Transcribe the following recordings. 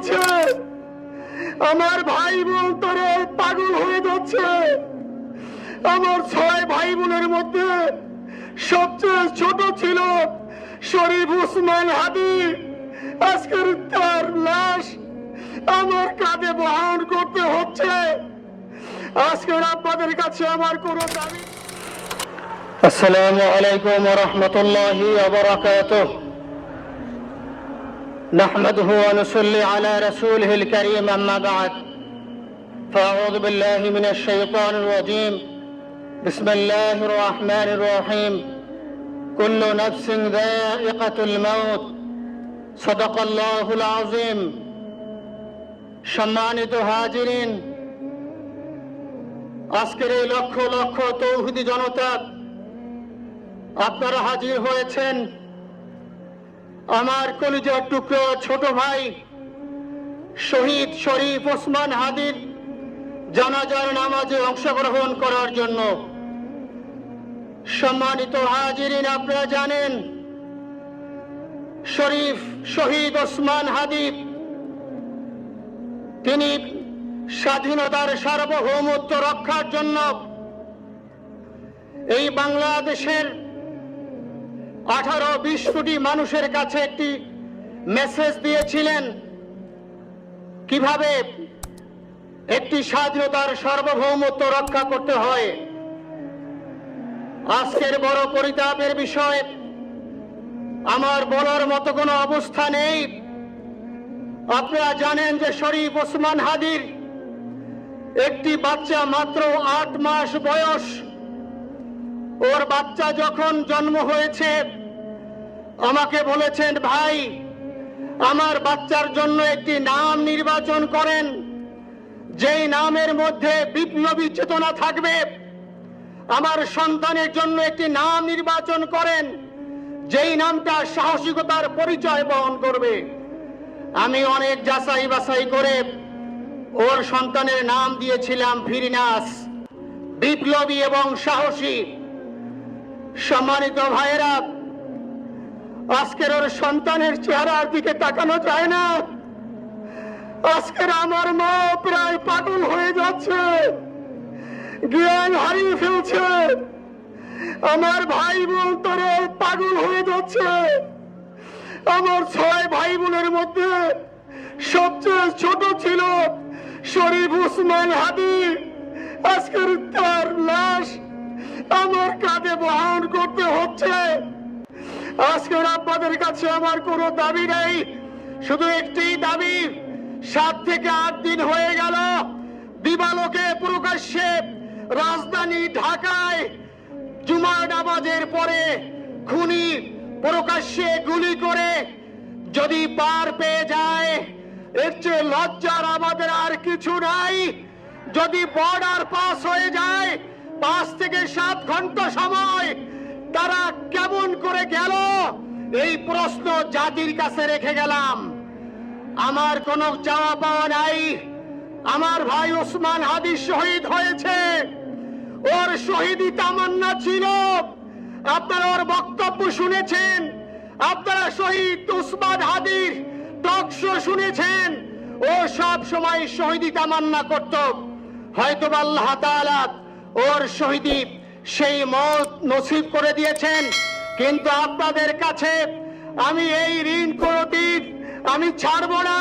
যাচ্ছে, আমার ভাই বোন তারা পাগল হয়ে যাচ্ছে। আমার 6 ভাই বোনের মধ্যে সবচেয়ে ছোট ছিল শরীফ ওসমান হাদি। আজকের তার লাশ আমার কাঁধে বহন করতে হচ্ছে। আজকের আপনাদের কাছে আমার কোনো দাবি। আসসালামু আলাইকুম ওয়া রাহমাতুল্লাহি ওয়া বারাকাতুহু। نحمده ونصلي على رسوله الكريم أما بعد فأعوذ بالله من الشيطان الرجيم بسم الله الرحمن الرحيم كل نفس ذائقة الموت صدق الله العظيم। সম্মানিত হাজিরিন, আজকের এই লক্ষ লক্ষ তৌহিদি জনতা আপনারা হাজির হয়েছেন আমার কলিজার টুকরো ছোট ভাই শহীদ শরীফ ওসমান হাদির জানাজার নামাজে অংশগ্রহণ করার জন্য। সম্মানিত হাজিরিন, আপনারা জানেন শহীদ ওসমান হাদি তিনি স্বাধীনতার সার্বভৌমত্ব রক্ষার জন্য এই বাংলাদেশের 18-20 কোটি মানুষের কাছে একটি মেসেজ দিয়েছিলেন কিভাবে একটি স্বাধীনতার সার্বভৌমত্ব রক্ষা করতে হয়। আজকের বড় পরিতাপের বিষয়, আমার বলার মতো কোনো অবস্থা নেই। আপনারা জানেন যে শরীফ ওসমান হাদির একটি বাচ্চা মাত্র 8 মাস বয়স। ওর বাচ্চা যখন জন্ম হয়েছে আমাকে বলেছেন, ভাই আমার বাচ্চার জন্য একটি নাম নির্বাচন করেন, যেই নামের মধ্যে বিপ্লবী চেতনা থাকবে। আমার সন্তানের জন্য একটি নাম নির্বাচন করেন, যেই নামটা সাহসিকতার পরিচয় বহন করবে। আমি অনেক যাচাই বাছাই করে ওর সন্তানের নাম দিয়েছিলাম ফিরিনাস, বিপ্লবী এবং সাহসী। সম্মানিত ভাইয়েরা, আজকের ওর সন্তানের চেহারার দিকে তাকানো যায় না। আজকের আমার মা প্রায় পাগল হয়ে যাচ্ছে, জ্ঞান হারিয়ে ফেলছে। আমার ভাই বোন তারা পাগল হয়ে যাচ্ছে। আমার 6 ভাই বোনের মধ্যে সবচেয়ে ছোট ছিল শরীফ ওসমান হাদি। আজকের তার লাশ আমার কাঁধে বহন করতে হচ্ছে। আজকের আপনাদের কাছে আমার কোনো দাবি নেই, শুধু একটি দাবি। 7 থেকে 8 দিন হয়ে গেল দিবালোকে প্রকাশ্যে রাজধানী ঢাকায় জুমার নামাজের পরে খুনি প্রকাশ্যে গুলি করে যদি পার পেয়ে যায়, এর চেয়ে লজ্জার আমাদের আর কিছু নাই। যদি বর্ডার পাস হয়ে যায়, 5 থেকে 7 ঘন্টা সময় তারা কেমন করে গেল, এই প্রশ্ন জাতির কাছে রেখে গেলাম। আমার কোনো চাওয়া পাওয়া নাই। আমার ভাই ওসমান হাদি শহীদ হয়েছে, ওর শহীদি তামান্না ছিল। আপনারা ওর বক্তব্য শুনেছেন, আপনারা শহীদ ওসমান হাদির টক শো শুনেছেন। ও সব সময় শহীদি তামান্না করত। হয়তো আল্লাহ তাআলা ওর শহীদি সেই মত নসিব করে দিয়েছেন। কিন্তু আপনাদের কাছে আমি এই ঋণ কোনদিন আমি ছাড়ব না।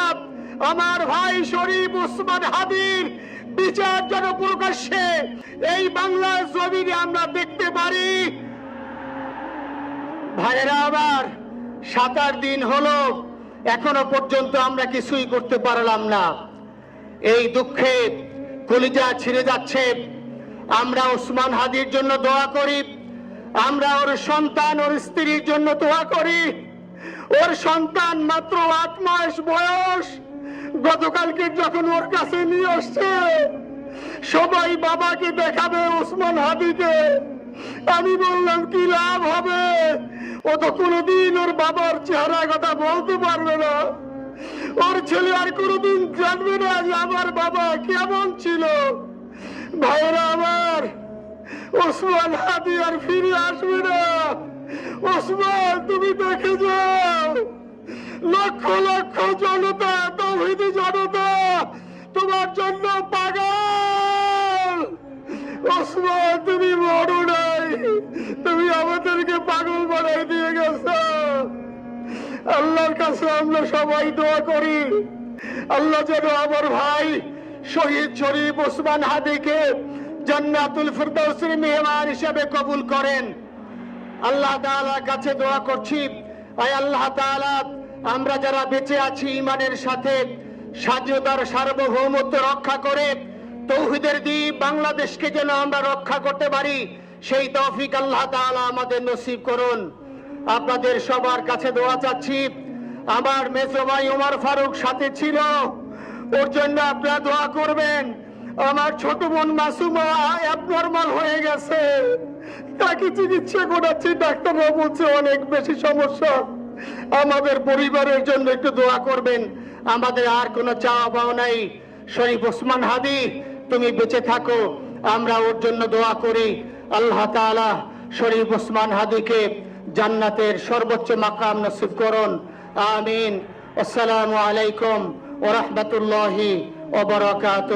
আমার ভাই শরীফ ওসমান হাদির বিচার যেন প্রকাশ্যে এই বাংলার জমিনে আমরা দেখতে পারি। ভাইয়েরা, আবার 7-8 দিন হলো, এখনো পর্যন্ত আমরা কিছুই করতে পারলাম না। এই দুঃখে কলিজা ছিঁড়ে যাচ্ছে। আমরা ওসমান হাদির জন্য দোয়া করি, আমরা ওর সন্তান ওর স্ত্রীর জন্য দোয়া করি। ওর সন্তান মাত্র 8 মাস বয়স। গতকালকে যখন ওর কাছে নিয়ে আসছে, সবাই বাবাকে দেখাবে ওসমান হাদিকে। আমি বললাম কি লাভ হবে, ও তো কোনোদিন ওর বাবার চেহারা কথা বলতে পারবে না। ওর ছেলে আর কোনোদিন জানবে না যে আমার বাবা কেমন ছিল। ভাইরা আমার, ওসমান হাদি আর ফিরে আসবে না। ওসমান, তুমি দেখে যাও, লক্ষ লক্ষ জনতা, তৌহিদি জন্য পাগল। ওসমান, তুমি মরো নাই, তুমি আমাদেরকে পাগল বানাই দিয়ে গেছো। আল্লাহর কাছে আমরা সবাই দোয়া করি, আল্লাহ যেন আমার ভাই শহীদ শরীফ ওসমান হাদিকে জান্নাতুল ফিরদাউসের মেহমান হিসেবে কবুল করেন। আল্লাহ তাআলার কাছে দোয়া করছি, আয় আল্লাহ তাআলা, আমরা যারা বেঁচে আছি ঈমানের সাথে স্বাধীনতার সার্বভৌমত্ব রক্ষা করে তৌহিদের দ্বীপ বাংলাদেশকে যেন আমরা রক্ষা করতে পারি, সেই তৌফিক আল্লাহ তাআলা আমাদের নসিব করুন। আপনাদের সবার কাছে দোয়া চাচ্ছি। আমার মেজো ভাই ওমর ফারুক সাথে ছিল, ওর জন্য আপনারা দোয়া করবেন। আমার ছোট বোন মাসুমা অ্যাবনরমাল হয়ে গেছে, তাকে চিকিৎসা করাচ্ছি, ডাক্তাররা বলছে অনেক বেশি সমস্যা। আমাদের পরিবারের জন্য একটু দোয়া করবেন। আমাদের আর কোনো চাওয়া পাওয়া নাই। শরীফ ওসমান হাদি, তুমি বেঁচে থাকো, আমরা ওর জন্য দোয়া করি। আল্লাহ তাআলা শরীফ ওসমান হাদিকে জান্নাতের সর্বোচ্চ মাকাম নসিব করুন। আমিন। আসসালামু আলাইকুম ওয়া রাহমাতুল্লাহি ওয়া বারাকাতুহু।